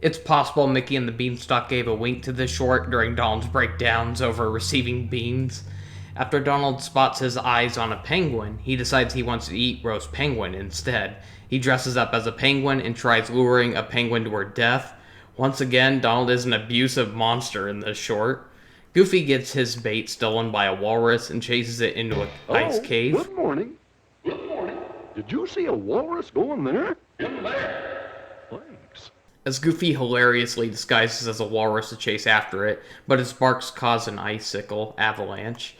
It's possible Mickey and the Beanstalk gave a wink to this short during Donald's breakdowns over receiving beans. After Donald spots his eyes on a penguin, he decides he wants to eat roast penguin instead. He dresses up as a penguin and tries luring a penguin to her death. Once again, Donald is an abusive monster in this short. Goofy gets his bait stolen by a walrus and chases it into an ice cave. Good morning. Good morning. Did you see a walrus going there? In there. Thanks. As Goofy hilariously disguises as a walrus to chase after it, but his barks cause an icicle avalanche.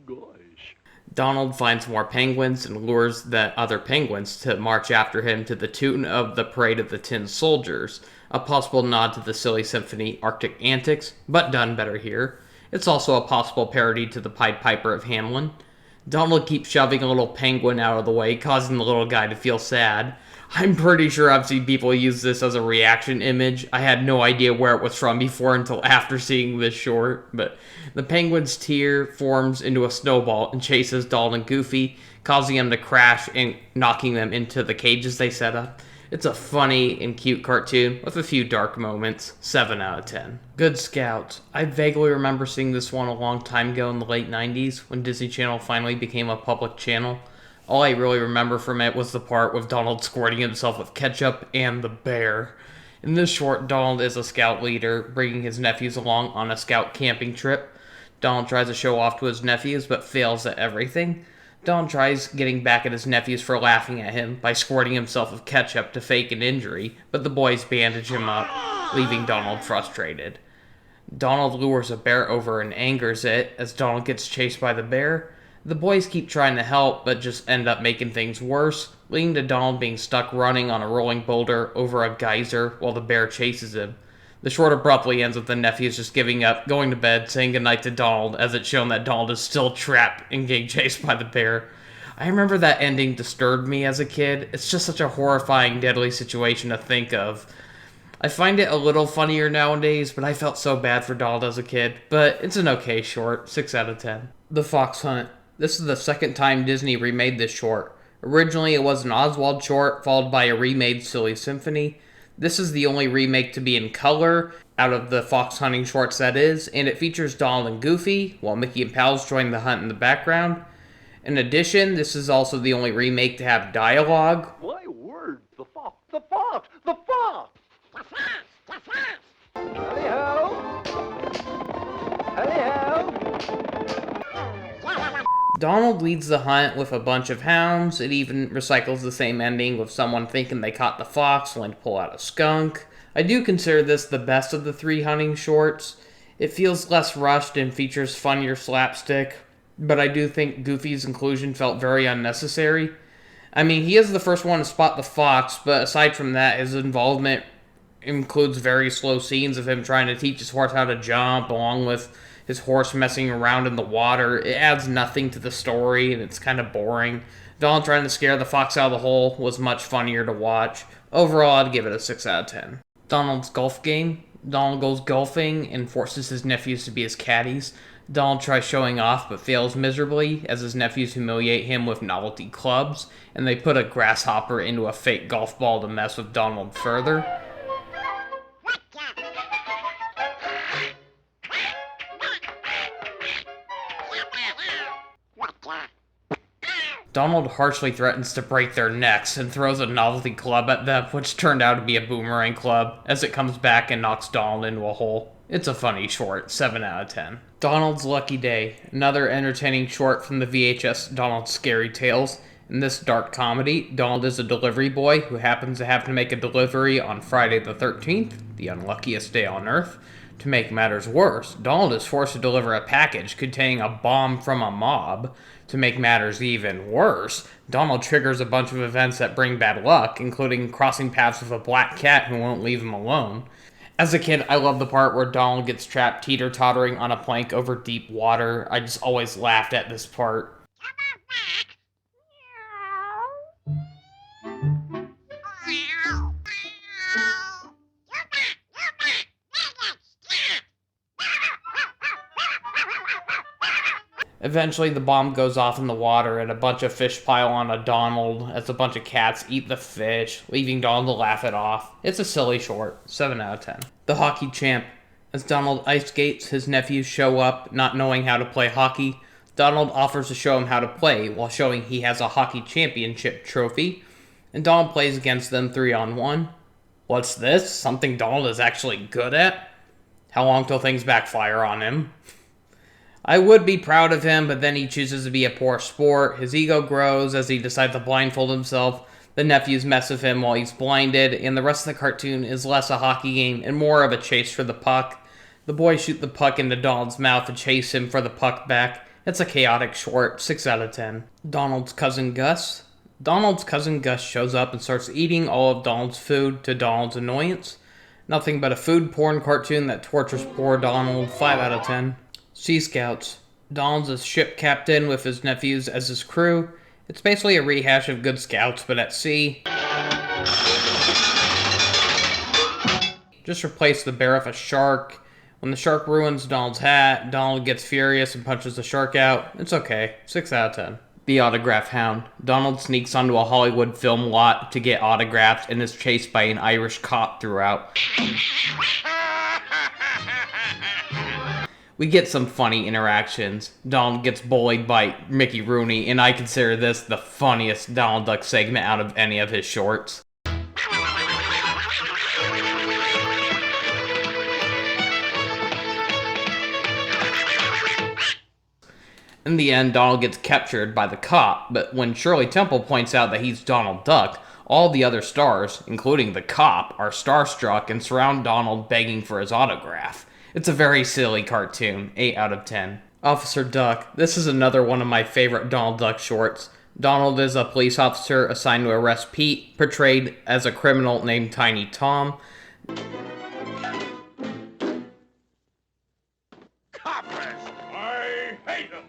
Gosh. Donald finds more penguins and lures the other penguins to march after him to the tune of the Parade of the Tin Soldiers, a possible nod to the silly symphony Arctic Antics, but done better here. It's also a possible parody to the Pied Piper of Hamelin. Donald keeps shoving a little penguin out of the way, causing the little guy to feel sad. I'm pretty sure I've seen people use this as a reaction image. I had no idea where it was from before until after seeing this short, but the penguin's tear forms into a snowball and chases Donald and Goofy, causing them to crash and knocking them into the cages they set up. It's a funny and cute cartoon with a few dark moments. 7 out of 10. Good Scouts. I vaguely remember seeing this one a long time ago in the late 90s when Disney Channel finally became a public channel. All I really remember from it was the part with Donald squirting himself with ketchup and the bear. In this short, Donald is a scout leader, bringing his nephews along on a scout camping trip. Donald tries to show off to his nephews, but fails at everything. Donald tries getting back at his nephews for laughing at him by squirting himself with ketchup to fake an injury, but the boys bandage him up, leaving Donald frustrated. Donald lures a bear over and angers it as Donald gets chased by the bear. The boys keep trying to help, but just end up making things worse, leading to Donald being stuck running on a rolling boulder over a geyser while the bear chases him. The short abruptly ends with the nephews just giving up, going to bed, saying goodnight to Donald, as it's shown that Donald is still trapped and getting chased by the bear. I remember that ending disturbed me as a kid. It's just such a horrifying, deadly situation to think of. I find it a little funnier nowadays, but I felt so bad for Donald as a kid. But it's an okay short, 6 out of 10. The Fox Hunt. This is the second time Disney remade this short. Originally, it was an Oswald short, followed by a remade Silly Symphony. This is the only remake to be in color, out of the fox hunting shorts that is, and it features Donald and Goofy, while Mickey and pals join the hunt in the background. In addition, this is also the only remake to have dialogue. My word, the fox, the fox, the fox! The fox, the fox. Hally-ho! Hally-ho! Donald leads the hunt with a bunch of hounds. It even recycles the same ending with someone thinking they caught the fox when to pull out a skunk. I do consider this the best of the 3 hunting shorts. It feels less rushed and features funnier slapstick, but I do think Goofy's inclusion felt very unnecessary. I mean, he is the first one to spot the fox, but aside from that, his involvement includes very slow scenes of him trying to teach his horse how to jump, along with his horse messing around in the water. It adds nothing to the story, and it's kind of boring. Donald trying to scare the fox out of the hole was much funnier to watch. Overall, I'd give it a 6 out of 10. Donald's golf game. Donald goes golfing and forces his nephews to be his caddies. Donald tries showing off, but fails miserably, as his nephews humiliate him with novelty clubs, and they put a grasshopper into a fake golf ball to mess with Donald further. Donald harshly threatens to break their necks and throws a novelty club at them, which turned out to be a boomerang club, as it comes back and knocks Donald into a hole. It's a funny short, 7 out of 10. Donald's Lucky Day, another entertaining short from the VHS Donald's Scary Tales. In this dark comedy, Donald is a delivery boy who happens to have to make a delivery on Friday the 13th, the unluckiest day on Earth. To make matters worse, Donald is forced to deliver a package containing a bomb from a mob. To make matters even worse, Donald triggers a bunch of events that bring bad luck, including crossing paths with a black cat who won't leave him alone. As a kid, I love the part where Donald gets trapped teeter-tottering on a plank over deep water. I just always laughed at this part. Eventually, the bomb goes off in the water, and a bunch of fish pile on a Donald as a bunch of cats eat the fish, leaving Donald to laugh it off. It's a silly short. 7 out of 10. The Hockey Champ. As Donald ice skates, his nephews show up, not knowing how to play hockey. Donald offers to show him how to play, while showing he has a hockey championship trophy, and Donald plays against them 3-on-1. What's this? Something Donald is actually good at? How long till things backfire on him? I would be proud of him, but then he chooses to be a poor sport. His ego grows as he decides to blindfold himself. The nephews mess with him while he's blinded, and the rest of the cartoon is less a hockey game and more of a chase for the puck. The boys shoot the puck into Donald's mouth to chase him for the puck back. It's a chaotic short, 6 out of 10. Donald's Cousin Gus. Donald's cousin Gus shows up and starts eating all of Donald's food to Donald's annoyance. Nothing but a food porn cartoon that tortures poor Donald, 5 out of 10. Sea Scouts. Donald's a ship captain with his nephews as his crew. It's basically a rehash of Good Scouts, but at sea. Just replace the bear with a shark. When the shark ruins Donald's hat, Donald gets furious and punches the shark out. It's okay. 6 out of 10. The Autograph Hound. Donald sneaks onto a Hollywood film lot to get autographs and is chased by an Irish cop throughout. We get some funny interactions. Donald gets bullied by Mickey Rooney, and I consider this the funniest Donald Duck segment out of any of his shorts. In the end, Donald gets captured by the cop, but when Shirley Temple points out that he's Donald Duck, all the other stars, including the cop, are starstruck and surround Donald begging for his autograph. It's a very silly cartoon, 8 out of 10. Officer Duck. This is another one of my favorite Donald Duck shorts. Donald is a police officer assigned to arrest Pete, portrayed as a criminal named Tiny Tom. Coppers! I hate them!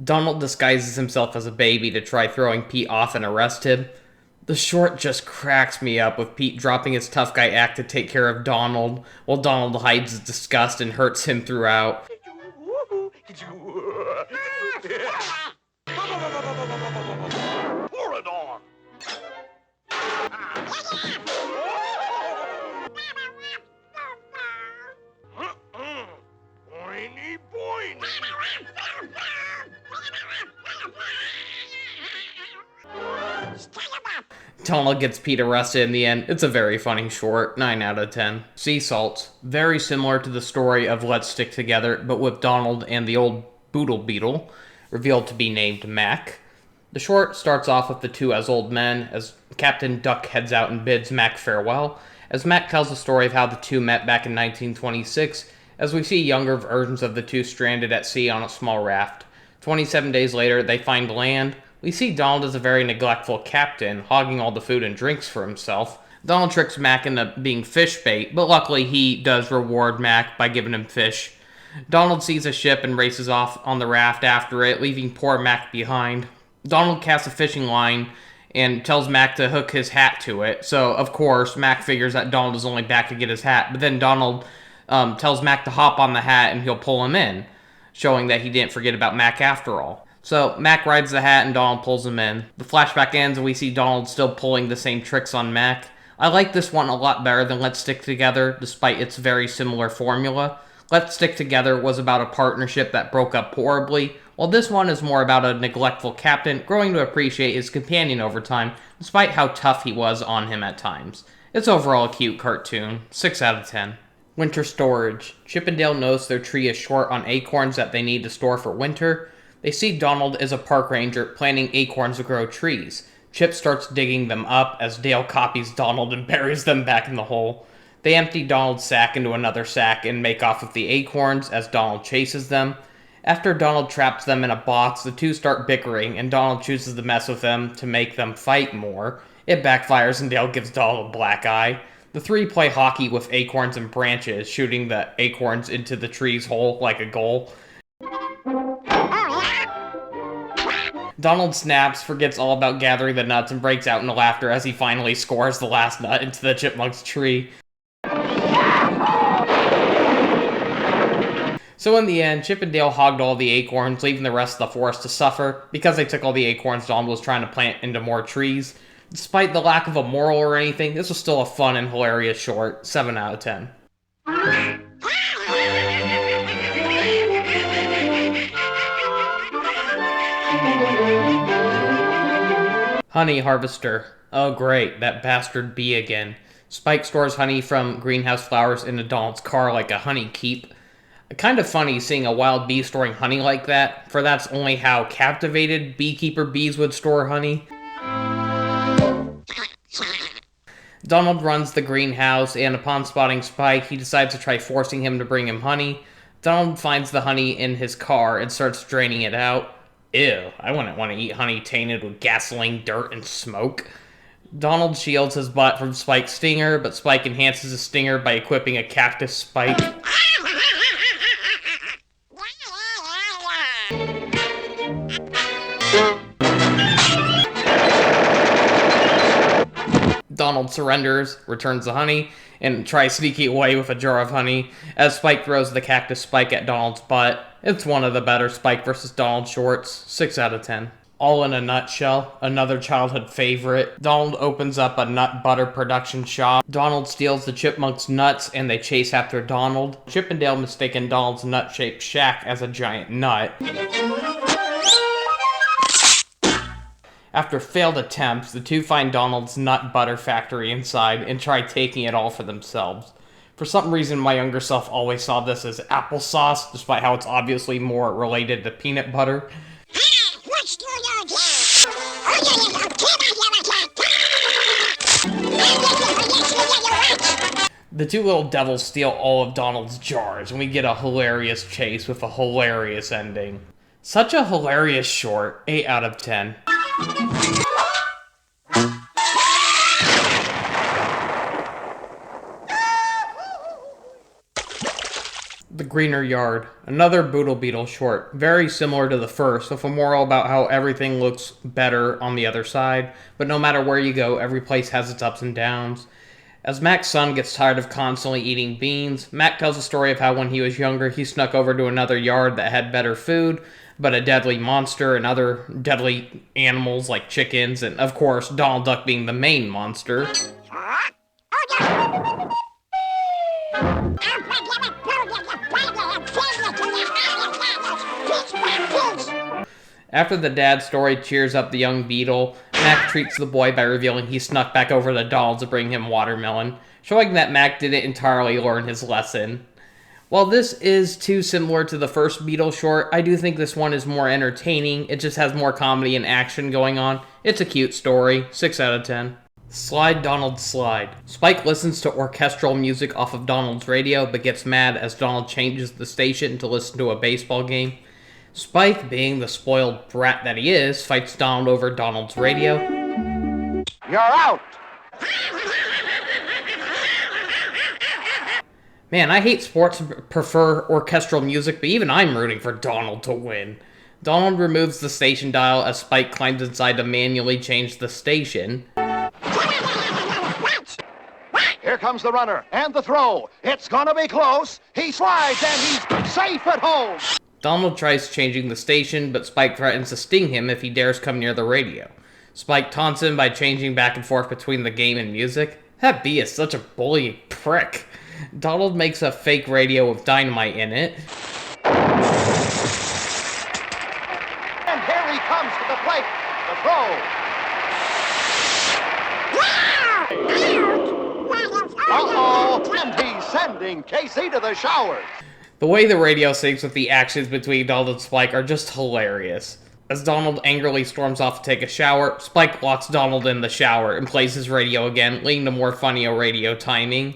Donald disguises himself as a baby to try throwing Pete off and arrest him. The short just cracks me up with Pete dropping his tough guy act to take care of Donald, while Donald hides his disgust and hurts him throughout. Pour it on! Boiny boiny! Donald gets Pete arrested in the end. It's a very funny short, 9 out of 10. Sea Salts. Very similar to the story of Let's Stick Together, but with Donald and the old Boodle Beetle, revealed to be named Mac. The short starts off with the two as old men, as Captain Duck heads out and bids Mac farewell, as Mac tells the story of how the two met back in 1926, as we see younger versions of the two stranded at sea on a small raft. 27 days later, they find land. We see Donald as a very neglectful captain, hogging all the food and drinks for himself. Donald tricks Mac into being fish bait, but luckily he does reward Mac by giving him fish. Donald sees a ship and races off on the raft after it, leaving poor Mac behind. Donald casts a fishing line and tells Mac to hook his hat to it, so of course Mac figures that Donald is only back to get his hat, but then Donald tells Mac to hop on the hat and he'll pull him in, showing that he didn't forget about Mac after all. So Mac rides the hat and Donald pulls him in. The flashback ends and we see Donald still pulling the same tricks on Mac. I like this one a lot better than Let's Stick Together, despite its very similar formula. Let's Stick Together was about a partnership that broke up horribly, while this one is more about a neglectful captain growing to appreciate his companion over time, despite how tough he was on him at times. It's overall a cute cartoon, 6 out of 10. Winter storage. Chip and Dale notice their tree is short on acorns that they need to store for winter. They see Donald as a park ranger planting acorns to grow trees. Chip starts digging them up as Dale copies Donald and buries them back in the hole. They empty Donald's sack into another sack and make off with the acorns as Donald chases them. After Donald traps them in a box, the two start bickering, and Donald chooses to mess with them to make them fight more. It backfires and Dale gives Donald a black eye. The three play hockey with acorns and branches, shooting the acorns into the tree's hole like a goal. Donald snaps, forgets all about gathering the nuts, and breaks out into laughter as he finally scores the last nut into the chipmunk's tree. So in the end, Chip and Dale hogged all the acorns, leaving the rest of the forest to suffer. Because they took all the acorns, Donald was trying to plant into more trees. Despite the lack of a moral or anything, this was still a fun and hilarious short, 7 out of 10. Honey Harvester. Oh great, that bastard bee again. Spike stores honey from greenhouse flowers into Donald's car like a honey keep. Kind of funny seeing a wild bee storing honey like that, for that's only how captivated beekeeper bees would store honey. Donald runs the greenhouse, and upon spotting Spike, he decides to try forcing him to bring him honey. Donald finds the honey in his car and starts draining it out. Ew, I wouldn't want to eat honey tainted with gasoline, dirt, and smoke. Donald shields his butt from Spike's stinger, but Spike enhances his stinger by equipping a cactus spike. Donald surrenders, returns the honey, and tries sneaking away with a jar of honey as Spike throws the cactus spike at Donald's butt. It's one of the better Spike vs. Donald shorts, 6 out of 10. All in a Nutshell, another childhood favorite. Donald opens up a nut butter production shop. Donald steals the chipmunk's nuts and they chase after Donald. Chip and Dale mistaken Donald's nut-shaped shack as a giant nut. After failed attempts, the two find Donald's nut butter factory inside and try taking it all for themselves. For some reason, my younger self always saw this as applesauce, despite how it's obviously more related to peanut butter. The two little devils steal all of Donald's jars, and we get a hilarious chase with a hilarious ending. Such a hilarious short, 8 out of 10. The Greener Yard, another Boodle Beetle short, very similar to the first, with a moral about how everything looks better on the other side, but no matter where you go, every place has its ups and downs. As Mac's son gets tired of constantly eating beans, Mac tells a story of how when he was younger, he snuck over to another yard that had better food, but a deadly monster and other deadly animals like chickens, and of course, Donald Duck being the main monster. After the dad story cheers up the young beetle, Mac treats the boy by revealing he snuck back over to Donald to bring him watermelon, showing that Mac didn't entirely learn his lesson. While this is too similar to the first Beetle short, I do think this one is more entertaining. It just has more comedy and action going on. It's a cute story, 6 out of 10. Slide Donald Slide. Spike listens to orchestral music off of Donald's radio, but gets mad as Donald changes the station to listen to a baseball game. Spike, being the spoiled brat that he is, fights Donald over Donald's radio. You're out! Man, I hate sports and prefer orchestral music, but even I'm rooting for Donald to win. Donald removes the station dial as Spike climbs inside to manually change the station. Here comes the runner, and the throw. It's gonna be close. He slides, and he's safe at home. Donald tries changing the station, but Spike threatens to sting him if he dares come near the radio. Spike taunts him by changing back and forth between the game and music. That bee is such a bully prick. Donald makes a fake radio with dynamite in it. And here he comes to the plate. The throw. Uh-oh, and he's sending Casey to the showers. The way the radio syncs with the actions between Donald and Spike are just hilarious. As Donald angrily storms off to take a shower, Spike locks Donald in the shower and plays his radio again, leading to more funny radio timing.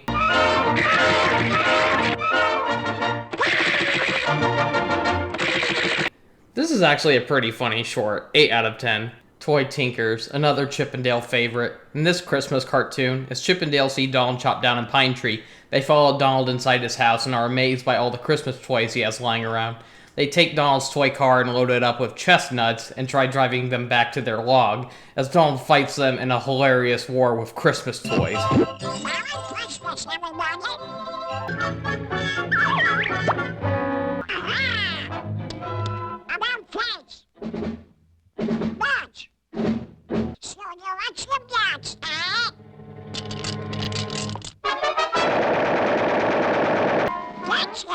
This is actually a pretty funny short, 8 out of 10. Toy Tinkers, another Chip and Dale favorite. In this Christmas cartoon, as Chip and Dale see Donald chop down a pine tree, they follow Donald inside his house and are amazed by all the Christmas toys he has lying around. They take Donald's toy car and load it up with chestnuts and try driving them back to their log, as Donald fights them in a hilarious war with Christmas toys. Merry Christmas, everybody! About face! Watch! So you want some nuts, eh? That's it!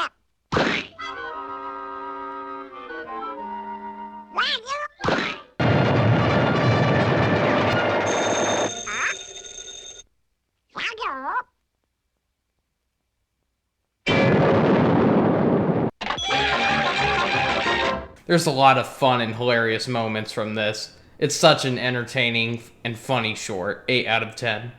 There's a lot of fun and hilarious moments from this. It's such an entertaining and funny short, 8 out of 10.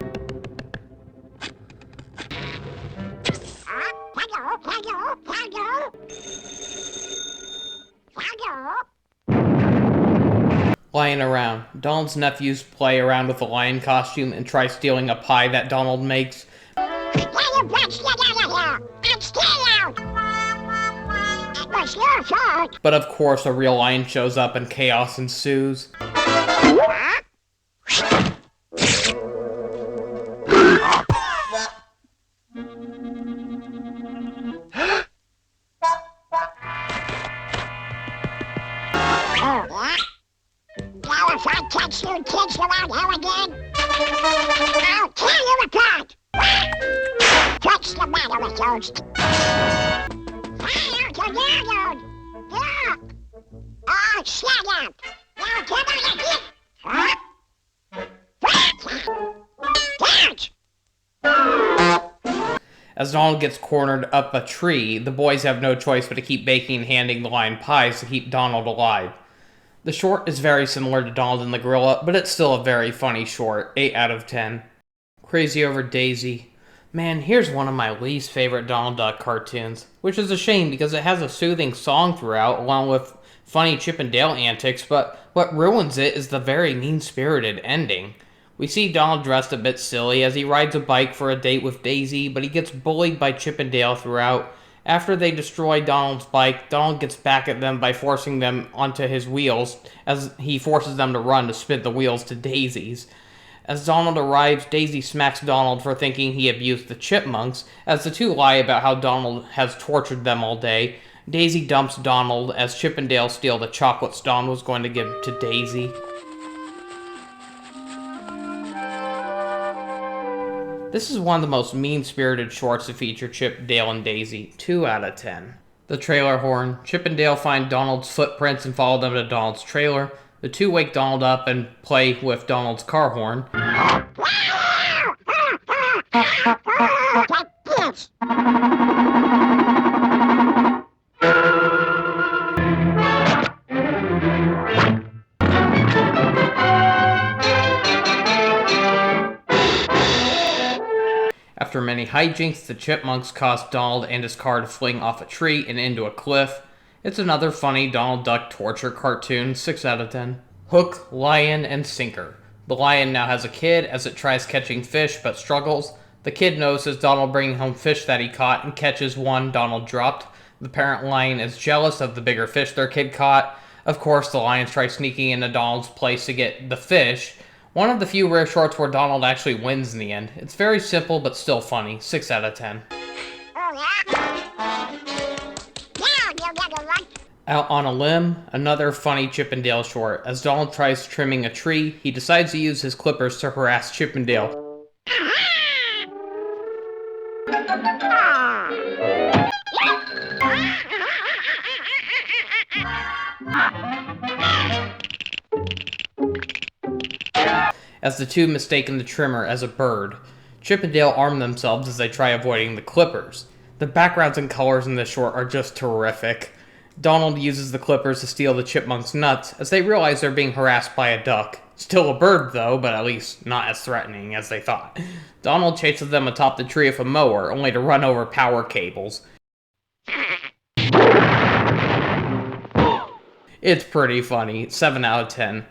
Lying around. Donald's nephews play around with the lion costume and try stealing a pie that Donald makes. Get your butts get out of here! And stay out! It was your fault! But of course, a real lion shows up and chaos ensues. Now if I catch you kids around here again, I'll tear you apart! What's the matter with those? Fire to Donald! Look! Oh, shut up! Now come on again! Huh? What? As Donald gets cornered up a tree, the boys have no choice but to keep baking and handing the lion pies to keep Donald alive. The short is very similar to Donald and the Gorilla, but it's still a very funny short, 8 out of 10. Crazy Over Daisy. Man, here's one of my least favorite Donald Duck cartoons, which is a shame because it has a soothing song throughout along with funny Chip and Dale antics, but what ruins it is the very mean-spirited ending. We see Donald dressed a bit silly as he rides a bike for a date with Daisy, but he gets bullied by Chip and Dale throughout. After they destroy Donald's bike, Donald gets back at them by forcing them onto his wheels as he forces them to run to spin the wheels to Daisy's. As Donald arrives, Daisy smacks Donald for thinking he abused the chipmunks, as the two lie about how Donald has tortured them all day. Daisy dumps Donald as Chip and Dale steal the chocolates Donald was going to give to Daisy. This is one of the most mean-spirited shorts to feature Chip, Dale, and Daisy, 2 out of 10. The trailer horn. Chip and Dale find Donald's footprints and follow them to Donald's trailer. The two wake Donald up and play with Donald's car horn. After many hijinks, the chipmunks cause Donald and his car to fling off a tree and into a cliff. It's another funny Donald Duck torture cartoon, 6 out of 10. Hook, Lion, and Sinker. The lion now has a kid as it tries catching fish but struggles. The kid notices Donald bringing home fish that he caught and catches one Donald dropped. The parent lion is jealous of the bigger fish their kid caught. Of course, the lions try sneaking into Donald's place to get the fish. One of the few rare shorts where Donald actually wins in the end. It's very simple but still funny, 6 out of 10. Out on a Limb, another funny Chip and Dale short. As Donald tries trimming a tree, he decides to use his clippers to harass Chip and Dale. as the two mistaken the trimmer as a bird. Chip and Dale arm themselves as they try avoiding the clippers. The backgrounds and colors in this short are just terrific. Donald uses the clippers to steal the chipmunks' nuts as they realize they're being harassed by a duck. Still a bird though, but at least not as threatening as they thought. Donald chases them atop the tree with a mower, only to run over power cables. It's pretty funny. 7 out of 10.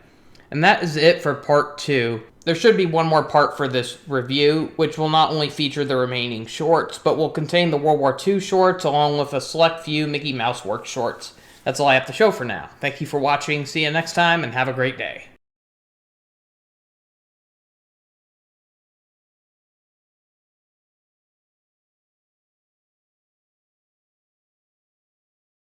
And that is it for part 2. There should be one more part for this review, which will not only feature the remaining shorts, but will contain the World War II shorts, along with a select few Mickey Mouse Works shorts. That's all I have to show for now. Thank you for watching, see you next time, and have a great day.